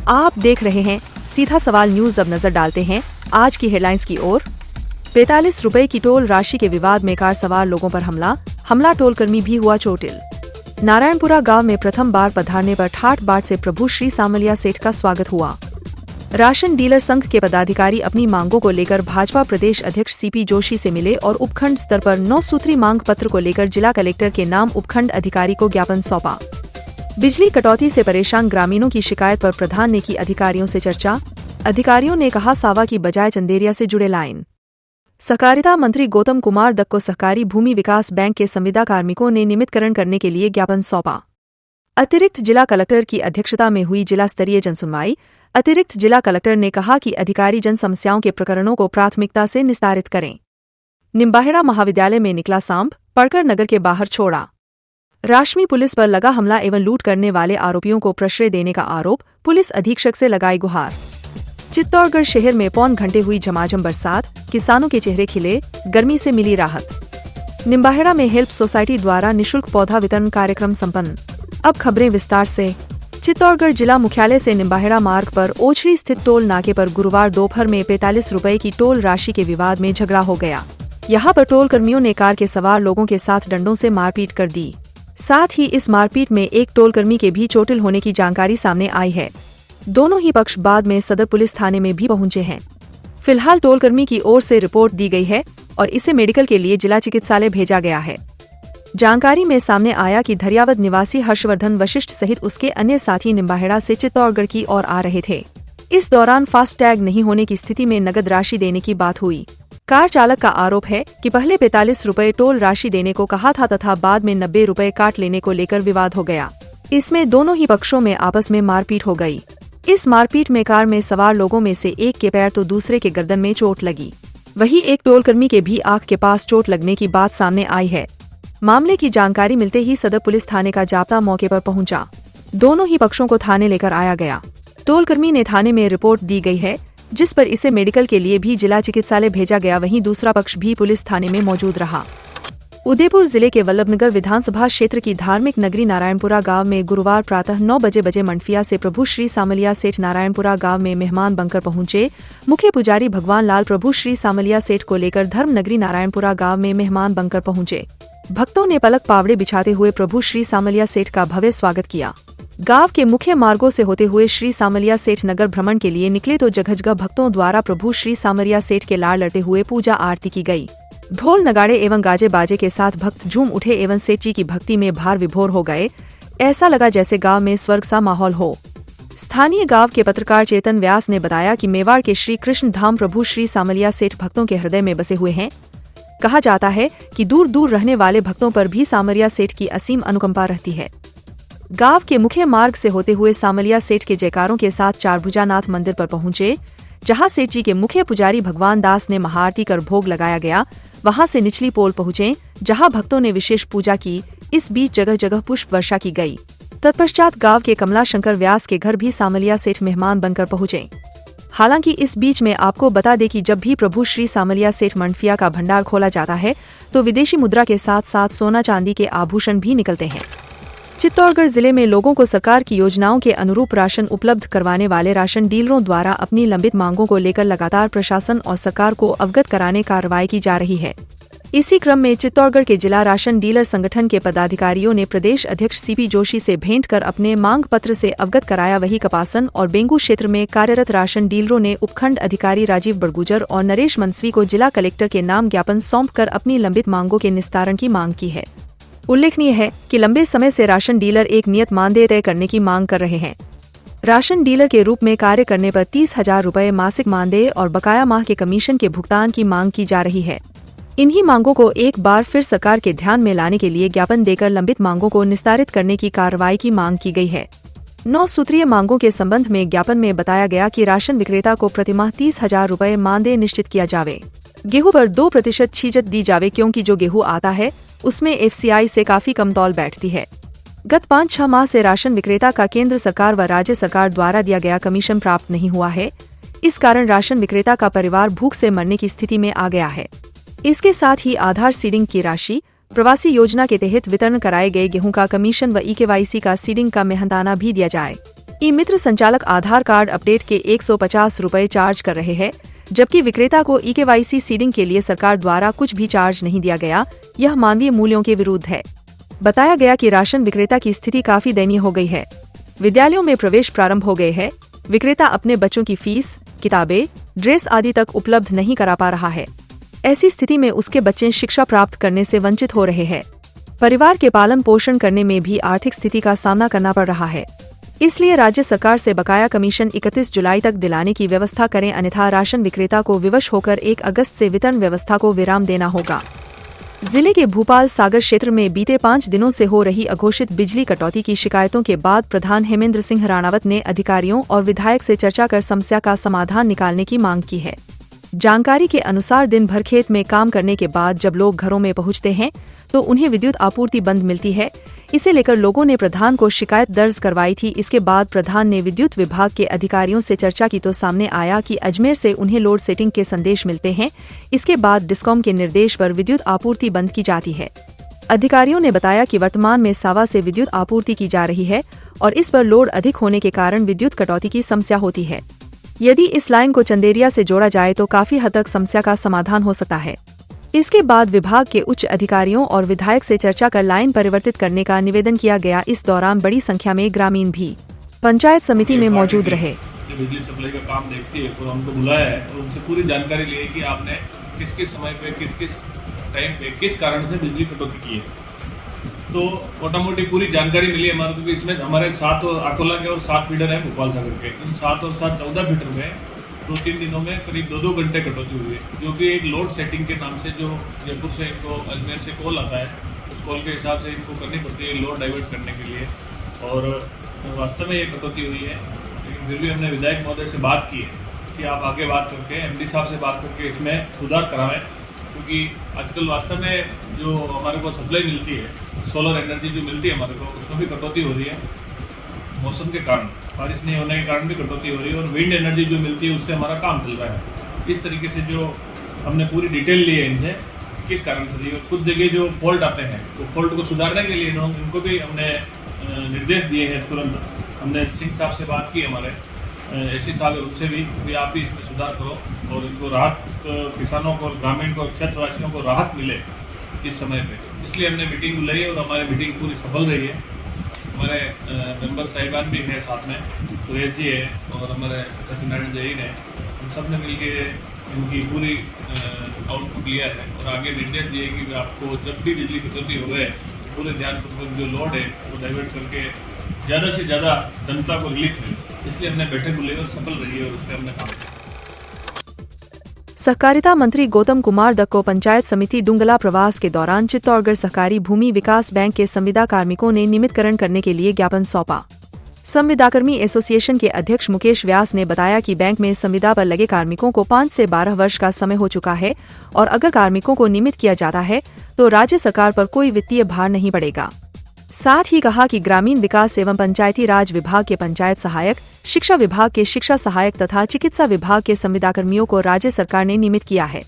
आप देख रहे हैं सीधा सवाल न्यूज। अब नजर डालते हैं आज की हेडलाइंस की ओर। 45 रुपए की टोल राशि के विवाद में कार सवार लोगों पर हमला टोल कर्मी भी हुआ चोटिल। नारायणपुरा गांव में प्रथम बार पधारने पर ठाठ बाट से प्रभु श्री सामलिया सेठ का स्वागत हुआ। राशन डीलर संघ के पदाधिकारी अपनी मांगों को लेकर भाजपा प्रदेश अध्यक्ष सीपी जोशी से मिले और उपखंड स्तर पर 9 सूत्री मांग पत्र को लेकर जिला कलेक्टर के नाम उपखंड अधिकारी को ज्ञापन सौंपा। बिजली कटौती से परेशान ग्रामीणों की शिकायत पर प्रधान ने की अधिकारियों से चर्चा। अधिकारियों ने कहा सावा की बजाय चंदेरिया से जुड़े लाइन। सहकारिता मंत्री गौतम कुमार दत्त को सहकारी भूमि विकास बैंक के संविदा कार्मिकों ने नियमितकरण करने के लिए ज्ञापन सौंपा। अतिरिक्त जिला कलेक्टर की अध्यक्षता में हुई जिला स्तरीय जनसुनवाई। अतिरिक्त जिला कलेक्टर ने कहा कि अधिकारी जन समस्याओं के प्रकरणों को प्राथमिकता से निस्तारित करें। निम्बाहेड़ा महाविद्यालय में निकला सांप, पढ़कर नगर के बाहर छोड़ा। राशमी पुलिस पर लगा हमला एवं लूट करने वाले आरोपियों को प्रश्रय देने का आरोप, पुलिस अधीक्षक से लगाई गुहार। चित्तौड़गढ़ शहर में पौन घंटे हुई झमाझम बरसात, किसानों के चेहरे खिले, गर्मी से मिली राहत। निम्बाहेड़ा में हेल्प सोसाइटी द्वारा निःशुल्क पौधा वितरण कार्यक्रम संपन्न। अब खबरें विस्तार से। चित्तौड़गढ़ जिला मुख्यालय से निम्बाहेड़ा मार्ग पर ओछरी स्थित टोल नाके पर गुरुवार दोपहर में 45 रुपए की टोल राशि के विवाद में झगड़ा हो गया। यहां पर टोल कर्मियों ने कार के सवार लोगों के साथ डंडों से मारपीट कर दी। साथ ही इस मारपीट में एक टोल कर्मी के भी चोटिल होने की जानकारी सामने आई है। दोनों ही पक्ष बाद में सदर पुलिस थाने में भी पहुंचे हैं। फिलहाल टोल कर्मी की ओर से रिपोर्ट दी गई है और इसे मेडिकल के लिए जिला चिकित्सालय भेजा गया है। जानकारी में सामने आया कि धरियावद निवासी हर्षवर्धन वशिष्ठ सहित उसके अन्य साथी निम्बाहेड़ा से चित्तौड़गढ़ की ओर आ रहे थे। इस दौरान फास्टैग नहीं होने की स्थिति में नगद राशि देने की बात हुई। कार चालक का आरोप है कि पहले 45 रुपए टोल राशि देने को कहा था तथा बाद में 90 रुपए काट लेने को लेकर विवाद हो गया। इसमें दोनों ही पक्षों में आपस में मारपीट हो गई। इस मारपीट में कार में सवार लोगों में से एक के पैर तो दूसरे के गर्दन में चोट लगी। वहीं एक टोल कर्मी के भी आंख के पास चोट लगने की बात सामने आई है। मामले की जानकारी मिलते ही सदर पुलिस थाने का जाप्ता मौके पर पहुंचा। दोनों ही पक्षों को थाने लेकर आया गया। टोल कर्मी ने थाने में रिपोर्ट दी गई है, जिस पर इसे मेडिकल के लिए भी जिला चिकित्सालय भेजा गया। वहीं दूसरा पक्ष भी पुलिस थाने में मौजूद रहा। उदयपुर जिले के वल्लभनगर विधानसभा क्षेत्र की धार्मिक नगरी नारायणपुरा गांव में गुरुवार प्रातः 9 बजे मंडफिया से प्रभु श्री सामलिया सेठ नारायणपुरा गांव में मेहमान बनकर पहुंचे। मुख्य पुजारी भगवान लाल प्रभु श्री सामलिया सेठ को लेकर धर्म नगरी नारायणपुरा गांव में मेहमान बनकर पहुंचे। भक्तों ने पलक पावड़े बिछाते हुए प्रभु श्री सामलिया सेठ का भव्य स्वागत किया। गांव के मुख्य मार्गों से होते हुए श्री सामलिया सेठ नगर भ्रमण के लिए निकले तो जगह जगह भक्तों द्वारा प्रभु श्री सामलिया सेठ के लाड़ लड़ते हुए पूजा आरती की गई। ढोल नगाड़े एवं गाजे बाजे के साथ भक्त झूम उठे एवं सेठ जी की भक्ति में भार विभोर हो गए। ऐसा लगा जैसे गांव में स्वर्ग सा माहौल हो। स्थानीय गांव के पत्रकार चेतन व्यास ने बताया कि मेवाड़ के श्री कृष्ण धाम प्रभु श्री सामलिया सेठ भक्तों के हृदय में बसे हुए हैं। कहा जाता है कि दूर दूर रहने वाले भक्तों पर भी सामलिया सेठ की असीम अनुकंपा रहती है। गांव के मुख्य मार्ग से होते हुए सामलिया सेठ के जयकारों के साथ चारभुजानाथ मंदिर पर पहुंचे, जहां सेठ जी के मुख्य पुजारी भगवान दास ने महाआरती कर भोग लगाया गया। वहां से निचली पोल पहुंचे, जहां भक्तों ने विशेष पूजा की। इस बीच जगह जगह पुष्प वर्षा की गई। तत्पश्चात गांव के कमला शंकर व्यास के घर भी सामलिया सेठ मेहमान बनकर पहुंचे। हालांकि इस बीच में आपको बता दें कि जब भी प्रभु श्री सामलिया सेठ मंडफिया का भंडार खोला जाता है तो विदेशी मुद्रा के साथ साथ सोना चांदी के आभूषण भी निकलते हैं। चित्तौड़गढ़ जिले में लोगों को सरकार की योजनाओं के अनुरूप राशन उपलब्ध करवाने वाले राशन डीलरों द्वारा अपनी लंबित मांगों को लेकर लगातार प्रशासन और सरकार को अवगत कराने कार्रवाई की जा रही है। इसी क्रम में चित्तौड़गढ़ के जिला राशन डीलर संगठन के पदाधिकारियों ने प्रदेश अध्यक्ष सीपी जोशी से भेंट कर अपने मांग पत्र से अवगत कराया। वही कपासन और बेंगू क्षेत्र में कार्यरत राशन डीलरों ने उपखंड अधिकारी राजीव बड़गुजर और नरेश मनस्वी को जिला कलेक्टर के नाम ज्ञापन सौंपकर अपनी लंबित मांगों के निस्तारण की मांग की है। उल्लेखनीय है कि लंबे समय से राशन डीलर एक नियत मानदेय तय करने की मांग कर रहे हैं। राशन डीलर के रूप में कार्य करने पर 30,000 रुपए मासिक मानदेय और बकाया माह के कमीशन के भुगतान की मांग की जा रही है। इन्हीं मांगों को एक बार फिर सरकार के ध्यान में लाने के लिए ज्ञापन देकर लंबित मांगों को निस्तारित करने की कार्रवाई की मांग की गई है। 9 सूत्रीय मांगों के संबंध में ज्ञापन में बताया गया कि राशन विक्रेता को प्रतिमाह 30,000 रुपए मानदेय निश्चित किया जावे। गेहूं पर 2% छीजत दी जावे, क्योंकि जो गेहूं आता है उसमें FCI से काफी कम तौल बैठती है। गत 5-6 माह से राशन विक्रेता का केंद्र सरकार व राज्य सरकार द्वारा दिया गया कमीशन प्राप्त नहीं हुआ है। इस कारण राशन विक्रेता का परिवार भूख से मरने की स्थिति में आ गया है। इसके साथ ही आधार सीडिंग की राशि, प्रवासी योजना के तहत वितरण कराए गए गेहूं का कमीशन व EKYC का सीडिंग का मेहनताना भी दिया जाए। ई मित्र संचालक आधार कार्ड अपडेट के 150 रुपए चार्ज कर रहे हैं, जबकि विक्रेता को EKYC सीडिंग के लिए सरकार द्वारा कुछ भी चार्ज नहीं दिया गया। यह मानवीय मूल्यों के विरुद्ध है। बताया गया कि राशन विक्रेता की स्थिति काफी दयनीय हो गई है। विद्यालयों में प्रवेश प्रारंभ हो गए हैं। विक्रेता अपने बच्चों की फीस, किताबें, ड्रेस आदि तक उपलब्ध नहीं करा पा रहा है। ऐसी स्थिति में उसके बच्चे शिक्षा प्राप्त करने से वंचित हो रहे हैं। परिवार के पालन पोषण करने में भी आर्थिक स्थिति का सामना करना पड़ रहा है। इसलिए राज्य सरकार से बकाया कमीशन 31 जुलाई तक दिलाने की व्यवस्था करें, अन्यथा राशन विक्रेता को विवश होकर 1 अगस्त से वितरण व्यवस्था को विराम देना होगा। जिले के भूपाल सागर क्षेत्र में बीते 5 दिनों से हो रही अघोषित बिजली कटौती की शिकायतों के बाद प्रधान हेमेंद्र सिंह राणावत ने अधिकारियों और विधायक से चर्चा कर समस्या का समाधान निकालने की मांग की है। जानकारी के अनुसार दिन भर खेत में काम करने के बाद जब लोग घरों में पहुंचते हैं तो उन्हें विद्युत आपूर्ति बंद मिलती है। इसे लेकर लोगों ने प्रधान को शिकायत दर्ज करवाई थी। इसके बाद प्रधान ने विद्युत विभाग के अधिकारियों से चर्चा की तो सामने आया कि अजमेर से उन्हें लोड सेटिंग के संदेश मिलते हैं। इसके बाद डिस्कॉम के निर्देश पर विद्युत आपूर्ति बंद की जाती है। अधिकारियों ने बताया कि वर्तमान में सावा से विद्युत आपूर्ति की जा रही है और इस पर लोड अधिक होने के कारण विद्युत कटौती की समस्या होती है। यदि इस लाइन को चंदेरिया से जोड़ा जाए तो काफी हद तक समस्या का समाधान हो सकता है। इसके बाद विभाग के उच्च अधिकारियों और विधायक से चर्चा कर लाइन परिवर्तित करने का निवेदन किया गया। इस दौरान बड़ी संख्या में ग्रामीण भी पंचायत समिति में मौजूद रहे। बिजली सप्लाई का काम देखती है और हमको बुलाया है और उनसे पूरी जानकारी ली है कि आपने किस किस समय पे किस टाइम पे किस कारण से बिजली कटौती की है। तो मोटा मोटी पूरी जानकारी मिली हमारे को। इसमें हमारे 7 अकोला के और 7 फीडर हैं भोपाल सागर के। इन 7 और 7 14 फीडर में 2-3 दिनों में करीब 2-2 घंटे कटौती हुई है, जो कि एक लोड सेटिंग के नाम से जो जयपुर से इनको अजमेर से कॉल आता है, उस कॉल के हिसाब से इनको करनी पड़ती है लोड डाइवर्ट करने के लिए। और वास्तव में ये कटौती हुई है, लेकिन फिर भी हमने विधायक महोदय से बात की है कि आप आगे बात करके MD साहब से बात करके इसमें सुधार कराएं, क्योंकि आजकल वास्तव में जो हमारे को सप्लाई मिलती है, सोलर एनर्जी जो मिलती है हमारे को, उसमें भी कटौती हो रही है। मौसम के कारण, बारिश नहीं होने के कारण भी कटौती हो रही है और विंड एनर्जी जो मिलती है उससे हमारा काम चल रहा है। इस तरीके से जो हमने पूरी डिटेल ली है इनसे किस कारण से दी, कुछ जगह जो फॉल्ट आते हैं तो फॉल्ट को सुधारने के लिए इनको भी हमने निर्देश दिए हैं। तुरंत हमने सिंह साहब से बात की, हमारे AC साहब है, उनसे भी आप भी इसमें सुधार करो और इनको राहत, किसानों को, ग्रामीण को, क्षेत्रवासियों को राहत मिले इस समय पे। इसलिए हमने मीटिंग बुलाई है और हमारी मीटिंग पूरी सफल रही है। हमारे मेंबर साहिबान भी हैं साथ में, सुरेश जी है और हमारे सत्यनारायण जैन है। हम सब ने मिलकर इनकी पूरी आउटपुट लिया है और आगे निर्देश दिए कि आपको जब भी बिजली कटौती हो गए पूरे ध्यानपूर्वक जो लोड है वो डाइवर्ट करके ज़्यादा से ज़्यादा जनता को रिलीफ मिले। इसलिए हमने बैठक बुलाई और सफल रही है और उससे हमने काम किया। सहकारिता मंत्री गौतम कुमार दत्त को पंचायत समिति डुंगला प्रवास के दौरान चित्तौड़गढ़ सहकारी भूमि विकास बैंक के संविदा कार्मिकों ने नियमितकरण करने के लिए ज्ञापन सौंपा। संविदाकर्मी एसोसिएशन के अध्यक्ष मुकेश व्यास ने बताया कि बैंक में संविदा पर लगे कार्मिकों को 5 से 12 वर्ष का समय हो चुका है और अगर कार्मिकों को नियमित किया जाता है तो राज्य सरकार पर कोई वित्तीय भार नहीं पड़ेगा। साथ ही कहा कि ग्रामीण विकास एवं पंचायती राज विभाग के पंचायत सहायक, शिक्षा विभाग के शिक्षा सहायक तथा चिकित्सा विभाग के संविदाकर्मियों को राज्य सरकार ने नियमित किया है।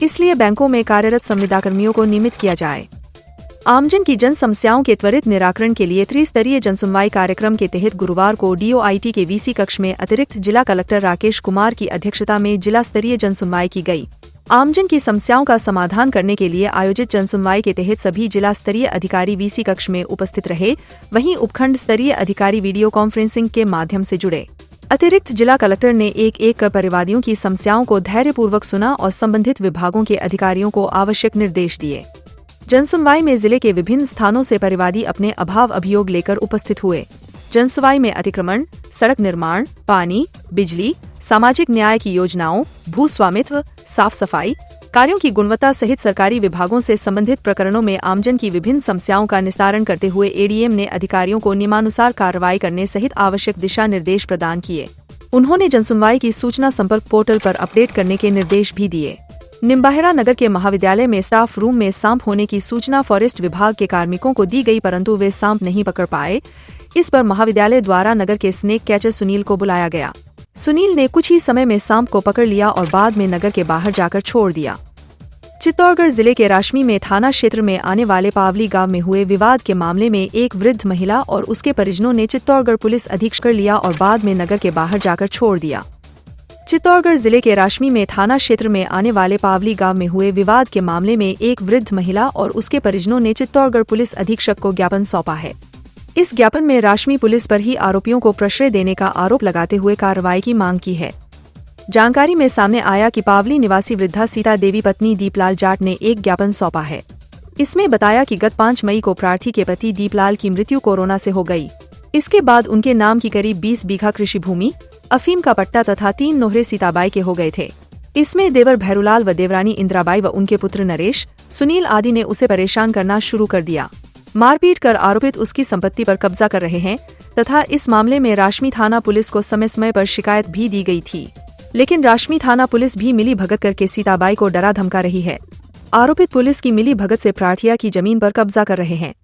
इसलिए बैंकों में कार्यरत संविदाकर्मियों को नियमित किया जाए। आमजन की जन समस्याओं के त्वरित निराकरण के लिए त्रिस्तरीय जनसुनवाई कार्यक्रम के तहत गुरुवार को DOIT के VC कक्ष में अतिरिक्त जिला कलेक्टर राकेश कुमार की अध्यक्षता में जिला स्तरीय जनसुनवाई की गई। आमजन की समस्याओं का समाधान करने के लिए आयोजित जनसुनवाई के तहत सभी जिला स्तरीय अधिकारी VC कक्ष में उपस्थित रहे। वहीं उपखंड स्तरीय अधिकारी वीडियो कॉन्फ्रेंसिंग के माध्यम से जुड़े। अतिरिक्त जिला कलेक्टर ने एक कर परिवादियों की समस्याओं को धैर्यपूर्वक सुना और संबंधित विभागों के अधिकारियों को आवश्यक निर्देश दिए। जनसुनवाई में जिले के विभिन्न स्थानों से परिवादी अपने अभाव अभियोग लेकर उपस्थित हुए। जनसुनवाई में अतिक्रमण, सड़क निर्माण, पानी, बिजली, सामाजिक न्याय की योजनाओं, भू स्वामित्व, साफ सफाई कार्यों की गुणवत्ता सहित सरकारी विभागों से संबंधित प्रकरणों में आमजन की विभिन्न समस्याओं का निस्तारण करते हुए ADM ने अधिकारियों को नियमानुसार कार्रवाई करने सहित आवश्यक दिशा निर्देश प्रदान किए। उन्होंने जनसुनवाई की सूचना संपर्क पोर्टल पर अपडेट करने के निर्देश भी दिए। निम्बाहेड़ा नगर के महाविद्यालय में स्टाफ रूम में सांप होने की सूचना फॉरेस्ट विभाग के कार्मिकों को दी गई, परंतु वे सांप नहीं पकड़ पाए। इस पर महाविद्यालय द्वारा नगर के स्नेक कैचर सुनील को बुलाया गया। सुनील ने कुछ ही समय में सांप को पकड़ लिया और बाद में नगर के बाहर जाकर छोड़ दिया। चित्तौड़गढ़ जिले के राशमी में थाना क्षेत्र में आने वाले पावली गांव में हुए विवाद के मामले में एक वृद्ध महिला और उसके परिजनों ने चित्तौड़गढ़ पुलिस अधीक्षक कर लिया और बाद में नगर के बाहर जाकर छोड़ दिया। चित्तौड़गढ़ जिले के राशमी में थाना क्षेत्र में आने वाले पावली गांव में हुए विवाद के मामले में एक वृद्ध महिला और उसके परिजनों ने चित्तौड़गढ़ पुलिस अधीक्षक को ज्ञापन सौंपा है। इस ज्ञापन में राशमी पुलिस पर ही आरोपियों को प्रश्रय देने का आरोप लगाते हुए कार्रवाई की मांग की है। जानकारी में सामने आया कि पावली निवासी वृद्धा सीता देवी पत्नी दीपलाल जाट ने एक ज्ञापन सौंपा है। इसमें बताया कि गत 5 मई को प्रार्थी के पति दीपलाल की मृत्यु कोरोना से हो गई। इसके बाद उनके नाम की करीब 20 बीघा कृषि भूमि, अफीम का पट्टा तथा 3 नोहरे सीताबाई के हो गए थे। इसमें देवर भैरूलाल व देवरानी इंदिराबाई व उनके पुत्र नरेश, सुनील आदि ने उसे परेशान करना शुरू कर दिया। मारपीट कर आरोपित उसकी संपत्ति पर कब्जा कर रहे हैं तथा इस मामले में राशमी थाना पुलिस को समय समय पर शिकायत भी दी गई थी, लेकिन राशमी थाना पुलिस भी मिली भगत करके सीताबाई को डरा धमका रही है। आरोपित पुलिस की मिली भगत से प्रार्थिया की जमीन पर कब्जा कर रहे हैं।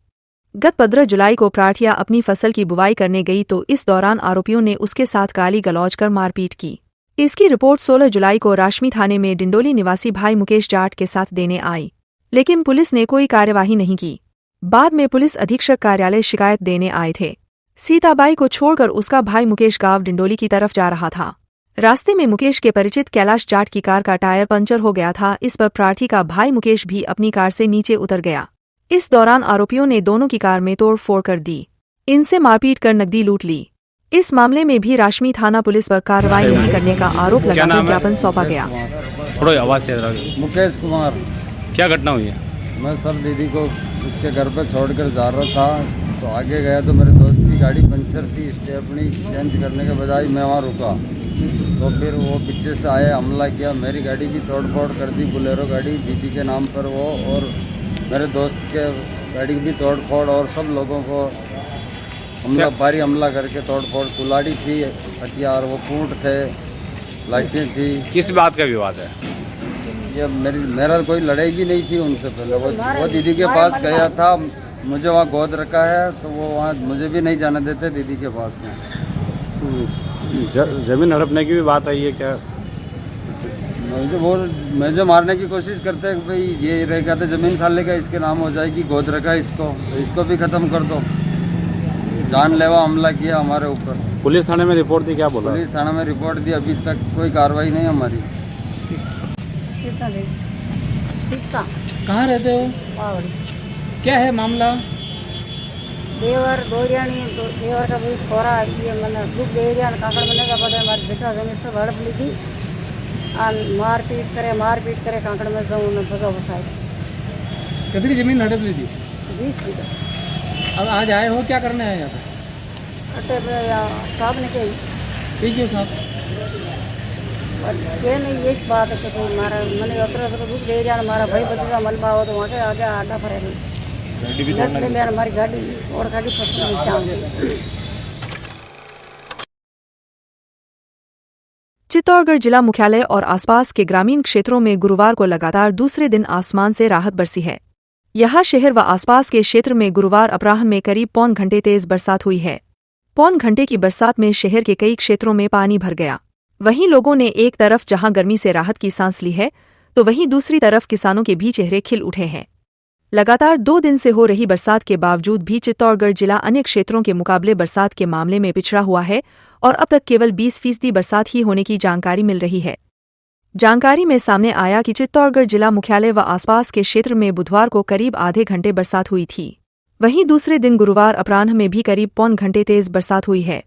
गत 15 जुलाई को प्रार्थिया अपनी फसल की बुवाई करने गई तो इस दौरान आरोपियों ने उसके साथ गाली गलौज कर मारपीट की। इसकी रिपोर्ट 16 जुलाई को राशमी थाने में डिंडोली निवासी भाई मुकेश जाट के साथ देने आई, लेकिन पुलिस ने कोई कार्यवाही नहीं की। बाद में पुलिस अधीक्षक कार्यालय शिकायत देने आए थे। सीताबाई को छोड़कर उसका भाई मुकेश गांव डिंडोली की तरफ जा रहा था। रास्ते में मुकेश के परिचित कैलाश जाट की कार का टायर पंचर हो गया था। इस पर प्रार्थी का भाई मुकेश भी अपनी कार से नीचे उतर गया। इस दौरान आरोपियों ने दोनों की कार में तोड़फोड़ कर दी। इनसे मारपीट कर नकदी लूट ली। इस मामले में भी राशमी थाना पुलिस पर कार्रवाई नहीं करने का आरोप लगाकर ज्ञापन सौंपा गया। मुकेश कुमार। क्या घटना हुई है? मैं सर दीदी को उसके घर पर छोड़कर जा रहा था तो आगे गया तो मेरे दोस्त की गाड़ी पंचर थी। स्टेपनी चेंज करने के बजाय मैं वहाँ रुका तो फिर वो पीछे से आए, हमला किया। मेरी गाड़ी भी तोड़फोड़ कर दी, बुलेरो गाड़ी दीदी के नाम पर वो, और मेरे दोस्त के गाड़ी भी तोड़फोड़, और सब लोगों को हमला भारी हमला करके तोड़फोड़। कुल्हाड़ी थी, हथियार वो पूट थे, लाइटें थी। किस बात का विवाद है? ये मेरा कोई लड़ाई भी नहीं थी उनसे पहले। वो दीदी के पास गया था, मुझे वहाँ गोद रखा है तो वो वहाँ मुझे भी नहीं जाने देते दीदी के पास में। जमीन हड़पने की भी बात आई है क्या? मुझे मारने की कोशिश करते हैं कि भाई ये रहेगा तो ज़मीन खा लेगा, इसके नाम हो जाएगी, गोद रखा है इसको, तो इसको भी ख़त्म कर दो। जानलेवा हमला किया हमारे ऊपर। पुलिस थाने में रिपोर्ट दी? क्या बोला? पुलिस थाने में रिपोर्ट दी, अभी तक कोई कार्रवाई नहीं हमारी। कहाँ रहते हो? क्या है मामला? देवर देवर का भी सोरा ये मैंने दुख दे दिया। काकड़ मैंने का पता हमारी बेटा जमीन से हड़प ली थी और मारपीट करे काकड़ में जाऊँ न भगा बसाए। कितनी जमीन हड़प ली थी? 20 बीघा। अब आज आए हो, क्या करने आए यहाँ पे? अटे साहब ने कही ठीक है साहब। ये नहीं ये बात है कि कोई मारा मैंने उतरा तो दुख दे दिया। हमारा भाई भतीजा मलबा हो तो वहाँ के आगे आडा फरे हमारी गाड़ी और गाड़ी फंसी शाम। चित्तौड़गढ़ जिला मुख्यालय और आसपास के ग्रामीण क्षेत्रों में गुरुवार को लगातार दूसरे दिन आसमान से राहत बरसी है। यहाँ शहर व आसपास के क्षेत्र में गुरुवार अपराह्न में करीब पौन घंटे तेज बरसात हुई है। पौन घंटे की बरसात में शहर के कई क्षेत्रों में पानी भर गया। वहीं लोगों ने एक तरफ जहां गर्मी से राहत की सांस ली है तो वहीं दूसरी तरफ किसानों के भी चेहरे खिल उठे हैं। लगातार 2 दिन से हो रही बरसात के बावजूद भी चित्तौड़गढ़ जिला अन्य क्षेत्रों के मुकाबले बरसात के मामले में पिछड़ा हुआ है और अब तक केवल 20% बरसात ही होने की जानकारी मिल रही है। जानकारी में सामने आया कि चित्तौड़गढ़ जिला मुख्यालय व आसपास के क्षेत्र में बुधवार को करीब आधे घंटे बरसात हुई थी। वहीं दूसरे दिन गुरुवार अपराह्न में भी करीब पौन घंटे तेज बरसात हुई है।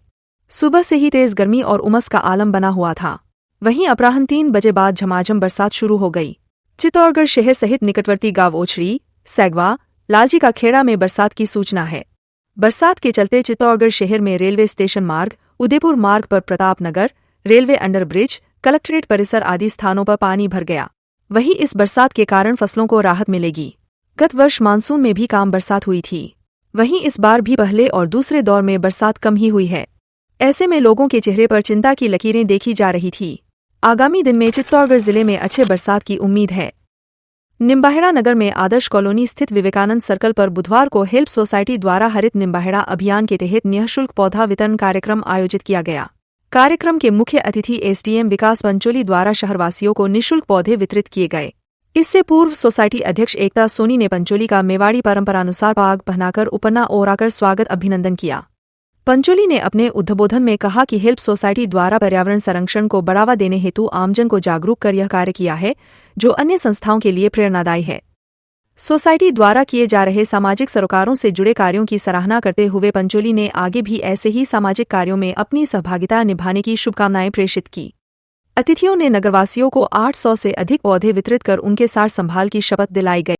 सुबह से ही तेज गर्मी और उमस का आलम बना हुआ था। वहीं अपराह्न 3 बजे बाद झमाझम बरसात शुरू हो गई। चित्तौड़गढ़ शहर सहित निकटवर्ती गांव ओछड़ी, सैगवा, लालजी का खेड़ा में बरसात की सूचना है। बरसात के चलते चित्तौड़गढ़ शहर में रेलवे स्टेशन मार्ग, उदयपुर मार्ग पर प्रतापनगर, रेलवे अंडरब्रिज, कलेक्ट्रेट परिसर आदि स्थानों पर पानी भर गया। वहीं इस बरसात के कारण फसलों को राहत मिलेगी। गत वर्ष मानसून में भी काम बरसात हुई थी, वहीं इस बार भी पहले और दूसरे दौर में बरसात कम ही हुई है। ऐसे में लोगों के चेहरे पर चिंता की लकीरें देखी जा रही थी। आगामी दिन में चित्तौड़गढ़ जिले में अच्छे बरसात की उम्मीद है। निम्बाहेड़ा नगर में आदर्श कॉलोनी स्थित विवेकानंद सर्कल पर बुधवार को हेल्प सोसाइटी द्वारा हरित निम्बाहेड़ा अभियान के तहत निःशुल्क पौधा वितरण कार्यक्रम आयोजित किया गया। कार्यक्रम के मुख्य अतिथि एसडीएम विकास पंचोली द्वारा शहरवासियों को निःशुल्क पौधे वितरित किए गए। इससे पूर्व सोसाइटी अध्यक्ष एकता सोनी ने पंचोली का मेवाड़ी परंपरानुसार पाग पहनाकर उपन्ना ओराकर स्वागत अभिनंदन किया। पंचोली ने अपने उद्बोधन में कहा कि हेल्प सोसाइटी द्वारा पर्यावरण संरक्षण को बढ़ावा देने हेतु आमजन को जागरूक कर यह कार्य किया है, जो अन्य संस्थाओं के लिए प्रेरणादायी है। सोसाइटी द्वारा किए जा रहे सामाजिक सरोकारों से जुड़े कार्यों की सराहना करते हुए पंचोली ने आगे भी ऐसे ही सामाजिक कार्यों में अपनी सहभागिता निभाने की शुभकामनाएं प्रेषित की। अतिथियों ने नगरवासियों को 800 से अधिक पौधे वितरित कर उनके सार संभाल की शपथ दिलाई गई।